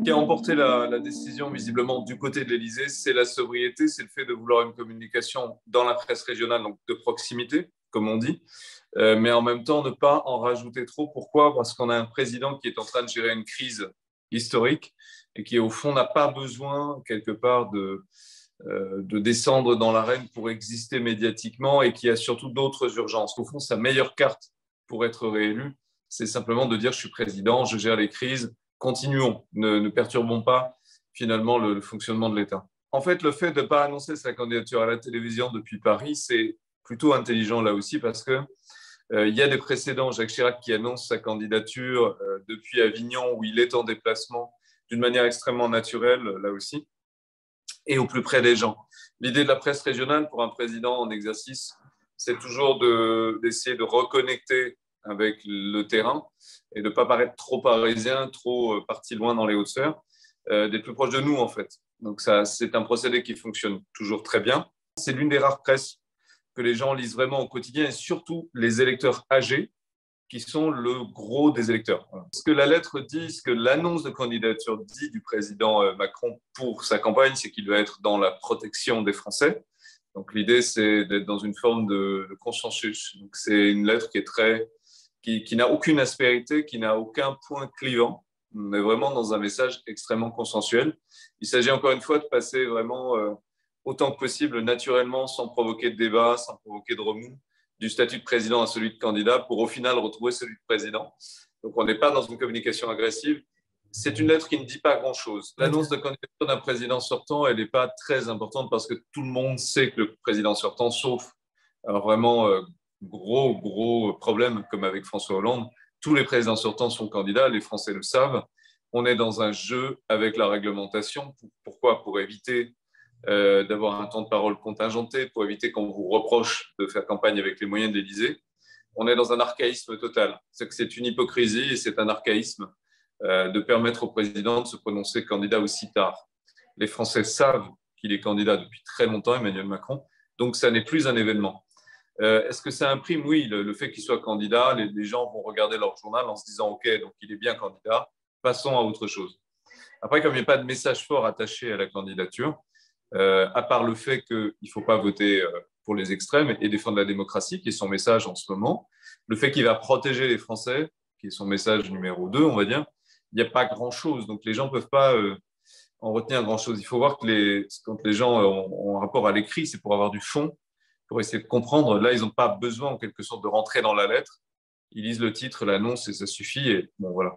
qui a emporté la décision visiblement du côté de l'Élysée, c'est la sobriété, c'est le fait de vouloir une communication dans la presse régionale, donc de proximité, comme on dit, mais en même temps ne pas en rajouter trop. Pourquoi? Parce qu'on a un président qui est en train de gérer une crise historique et qui, au fond, n'a pas besoin, quelque part, de descendre dans l'arène pour exister médiatiquement et qui a surtout d'autres urgences. Au fond, sa meilleure carte pour être réélu, c'est simplement de dire je suis président, je gère les crises, continuons, ne perturbons pas finalement le fonctionnement de l'État. En fait, le fait de ne pas annoncer sa candidature à la télévision depuis Paris, c'est plutôt intelligent là aussi parce que il y a des précédents. Jacques Chirac qui annonce sa candidature depuis Avignon où il est en déplacement d'une manière extrêmement naturelle là aussi et au plus près des gens. L'idée de la presse régionale pour un président en exercice, c'est toujours d'essayer de reconnecter avec le terrain et de ne pas paraître trop parisien, trop parti loin dans les Hauts-de-Seine, d'être plus proche de nous en fait. Donc ça, c'est un procédé qui fonctionne toujours très bien. C'est l'une des rares presses que les gens lisent vraiment au quotidien et surtout les électeurs âgés qui sont le gros des électeurs. Ce que la lettre dit, ce que l'annonce de candidature dit du président Macron pour sa campagne, c'est qu'il doit être dans la protection des Français. Donc l'idée, c'est d'être dans une forme de consensus. Donc c'est une lettre qui n'a aucune aspérité, qui n'a aucun point clivant. On est vraiment dans un message extrêmement consensuel. Il s'agit encore une fois de passer vraiment autant que possible naturellement, sans provoquer de débat, sans provoquer de remous, du statut de président à celui de candidat pour au final retrouver celui de président. Donc on n'est pas dans une communication agressive. C'est une lettre qui ne dit pas grand-chose. L'annonce de candidature d'un président sortant, elle n'est pas très importante parce que tout le monde sait que le président sortant, sauf vraiment gros problème comme avec François Hollande, tous les présidents sortants sont candidats, les Français le savent. On est dans un jeu avec la réglementation. Pourquoi? Pour éviter d'avoir un temps de parole contingenté, pour éviter qu'on vous reproche de faire campagne avec les moyens de l'Élysée. On est dans un archaïsme total. C'est que c'est une hypocrisie et c'est un archaïsme de permettre au président de se prononcer candidat aussi tard. Les Français savent qu'il est candidat depuis très longtemps, Emmanuel Macron, donc ça n'est plus un événement. Est-ce que ça imprime? Oui, le fait qu'il soit candidat, les gens vont regarder leur journal en se disant « Ok, donc il est bien candidat, passons à autre chose ». Après, comme il n'y a pas de message fort attaché à la candidature, à part le fait qu'il ne faut pas voter pour les extrêmes et défendre la démocratie, qui est son message en ce moment, le fait qu'il va protéger les Français, qui est son message numéro 2, on va dire, il n'y a pas grand-chose. Donc les gens ne peuvent pas en retenir grand-chose. Il faut voir que quand les gens ont un rapport à l'écrit, c'est pour avoir du fond, pour essayer de comprendre. Là, ils n'ont pas besoin, en quelque sorte, de rentrer dans la lettre. Ils lisent le titre, l'annonce, et ça suffit. Et bon, voilà.